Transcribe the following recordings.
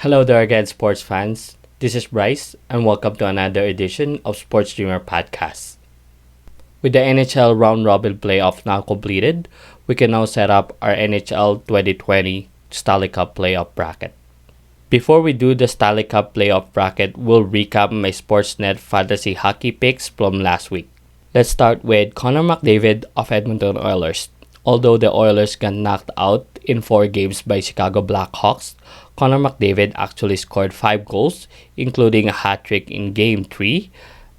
Hello there again, sports fans. This is Bryce, and welcome to another edition of Sports Dreamer Podcast. With the NHL round robin playoff now completed, we can now set up our NHL 2020 Stanley Cup playoff bracket. Before we do the Stanley Cup playoff bracket, we'll recap my Sportsnet fantasy hockey picks from last week. Let's start with Connor McDavid of Edmonton Oilers. Although the Oilers got knocked out in 4 games by Chicago Blackhawks, Connor McDavid actually scored 5 goals, including a hat trick in Game 3,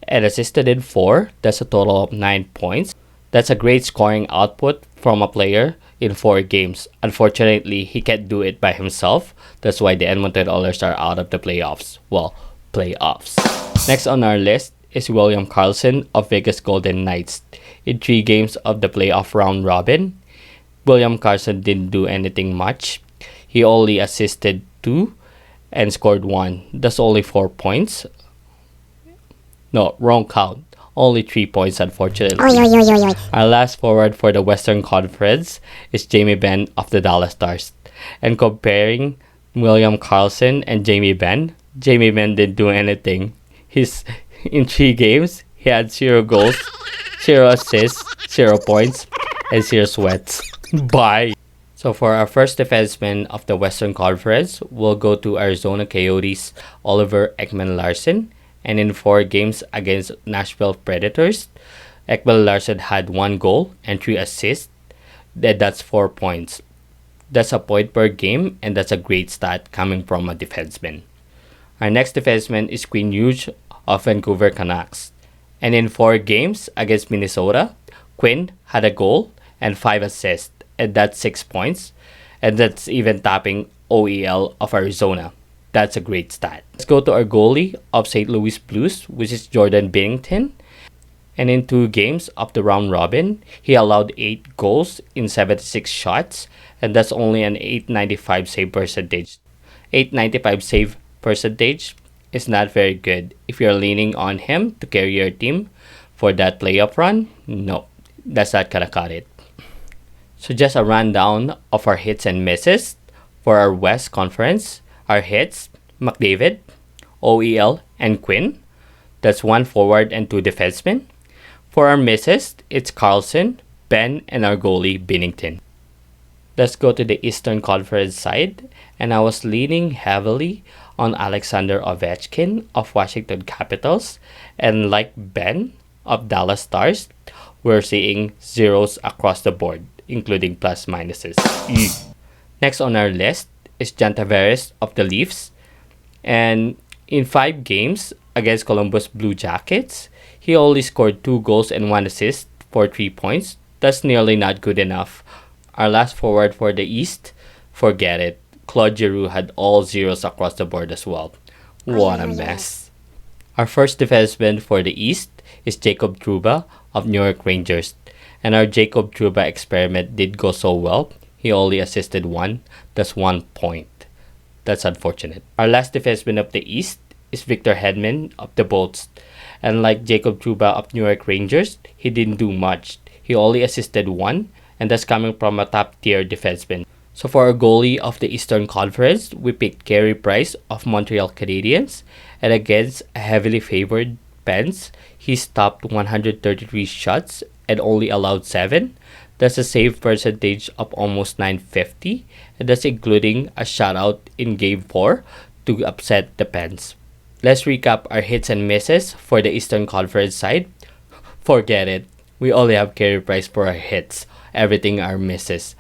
and assisted in 4. That's a total of 9 points. That's a great scoring output from a player in 4 games. Unfortunately, he can't do it by himself. That's why the Edmonton Oilers are out of the playoffs. Well, playoffs. Next on our list is William Karlsson of Vegas Golden Knights. In 3 games of the playoff round robin, William Karlsson didn't do anything much. He only assisted 2 and scored 1. That's only 4 points. No, wrong count. Only 3 points, unfortunately. Our last forward for the Western Conference is Jamie Benn of the Dallas Stars. And comparing William Karlsson and Jamie Benn didn't do anything. In 3 games, he had 0 goals, 0 assists, 0 points, and 0 sweats. Bye! So for our first defenseman of the Western Conference, we'll go to Arizona Coyotes' Oliver Ekman-Larsson. And in 4 games against Nashville Predators, Ekman-Larsson had 1 goal and 3 assists. That's 4 points. That's a point per game, and that's a great stat coming from a defenseman. Our next defenseman is Quinn Hughes of Vancouver Canucks. And in 4 games against Minnesota, Quinn had a goal and 5 assists, and that's 6 points. And that's even topping OEL of Arizona. That's a great stat. Let's go to our goalie of St. Louis Blues, which is Jordan Binnington. And in 2 games of the round robin, he allowed 8 goals in 76 shots, and that's only an .895 save percentage. .895 save percentage is not very good. If you're leaning on him to carry your team for that playoff run, no, that's not gonna cut it. So just a rundown of our hits and misses for our West Conference. Our hits, McDavid, OEL, and Quinn. That's 1 forward and 2 defensemen. For our misses, it's Karlsson, Ben, and our goalie, Binnington. Let's go to the Eastern Conference side, and I was leaning heavily on Alexander Ovechkin of Washington Capitals, and like Ben of Dallas Stars, we're seeing zeros across the board, including plus minuses. Next on our list is John Tavares of the Leafs, and in 5 games against Columbus Blue Jackets, he only scored 2 goals and 1 assist for 3 points. That's nearly not good enough. Our last forward for the East, forget it. Claude Giroux had all zeros across the board as well. What a mess. Our first defenseman for the East is Jacob Trouba of New York Rangers, and our Jacob Trouba experiment did go so well. He only assisted 1. That's 1 point. That's unfortunate. Our last defenseman of the East is Victor Hedman of the Bolts. And like Jacob Trouba of New York Rangers, he didn't do much. He only assisted 1, and that's coming from a top-tier defenseman. So for our goalie of the Eastern Conference, we picked Carey Price of Montreal Canadiens. And against a heavily favored Pens, he stopped 133 shots and only allowed 7. That's a save percentage of almost .950, and that's including a shutout in Game 4 to upset the Pens. Let's recap our hits and misses for the Eastern Conference side. Forget it. We only have Carey Price for our hits. Everything are misses.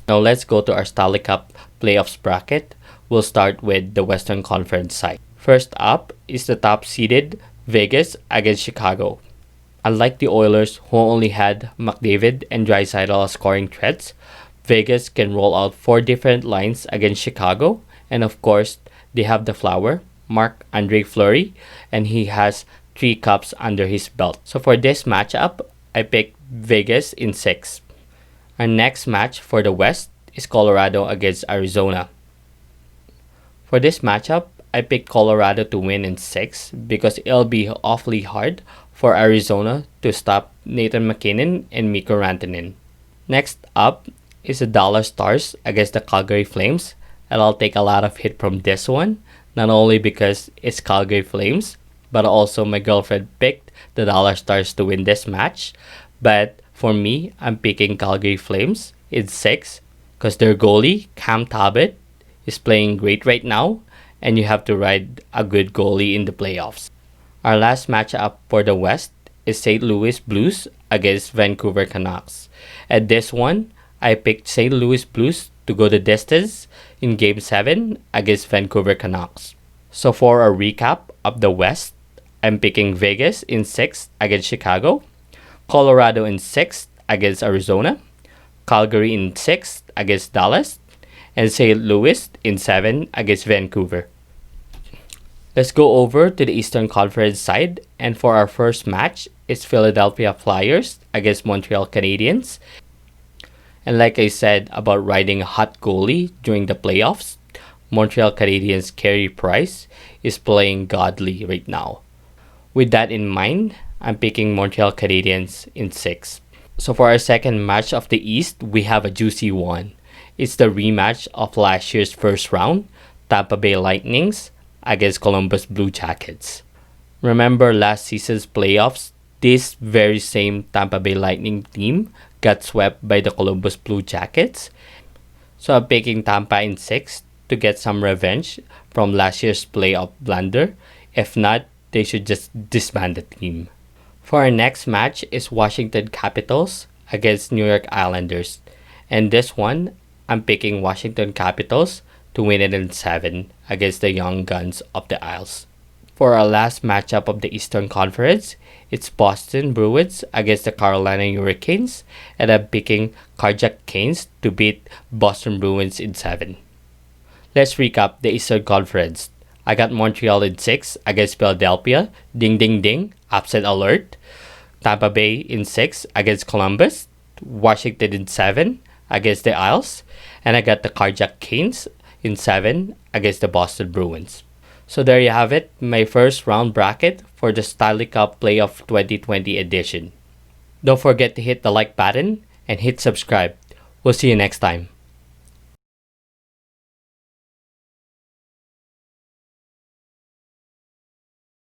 Now let's go to our Stanley Cup playoffs bracket. We'll start with the Western Conference side. First up is the top-seeded Vegas against Chicago. Unlike the Oilers, who only had McDavid and Draisaitl as scoring threats, Vegas can roll out 4 different lines against Chicago. And of course, they have the flower, Marc-Andre Fleury, and he has 3 cups under his belt. So for this matchup, I picked Vegas in 6. Our next match for the West is Colorado against Arizona. For this matchup, I picked Colorado to win in 6 because it'll be awfully hard for Arizona to stop Nathan MacKinnon and Mikko Rantanen. Next up is the Dallas Stars against the Calgary Flames. and I'll take a lot of hit from this one, not only because it's Calgary Flames, but also my girlfriend picked the Dollar Stars to win this match. But for me, I'm picking Calgary Flames in 6 because their goalie, Cam Talbot, is playing great right now, and you have to ride a good goalie in the playoffs. Our last matchup for the West is St. Louis Blues against Vancouver Canucks. At this one, I picked St. Louis Blues to go the distance in Game 7 against Vancouver Canucks. So for a recap of the West, I'm picking Vegas in 6th against Chicago, Colorado in 6th against Arizona, Calgary in 6th against Dallas, and St. Louis in 7 against Vancouver. Let's go over to the Eastern Conference side, and for our first match is Philadelphia Flyers against Montreal Canadiens. And like I said about riding a hot goalie during the playoffs, Montreal Canadiens Carey Price is playing godly right now. With that in mind, I'm picking Montreal Canadiens in 6. So for our second match of the East, we have a juicy one. It's the rematch of last year's first round, Tampa Bay Lightnings against Columbus Blue Jackets. Remember last season's playoffs, this very same Tampa Bay Lightning team got swept by the Columbus Blue Jackets. So I'm picking Tampa in 6 to get some revenge from last year's playoff blunder. If not, they should just disband the team. For our next match is Washington Capitals against New York Islanders. And this one, I'm picking Washington Capitals to win it in 7 against the Young Guns of the Isles. For our last matchup of the Eastern Conference, it's Boston Bruins against the Carolina Hurricanes, and I'm picking Carjack Canes to beat Boston Bruins in 7. Let's recap the Eastern Conference. I got Montreal in 6 against Philadelphia, ding ding ding, upset alert. Tampa Bay in 6 against Columbus, Washington in 7 against the Isles, and I got the Carjack Canes in 7 against the Boston Bruins. So there you have it, my first round bracket for the Stanley Cup Playoff 2020 edition. Don't forget to hit the like button and hit subscribe. We'll see you next time.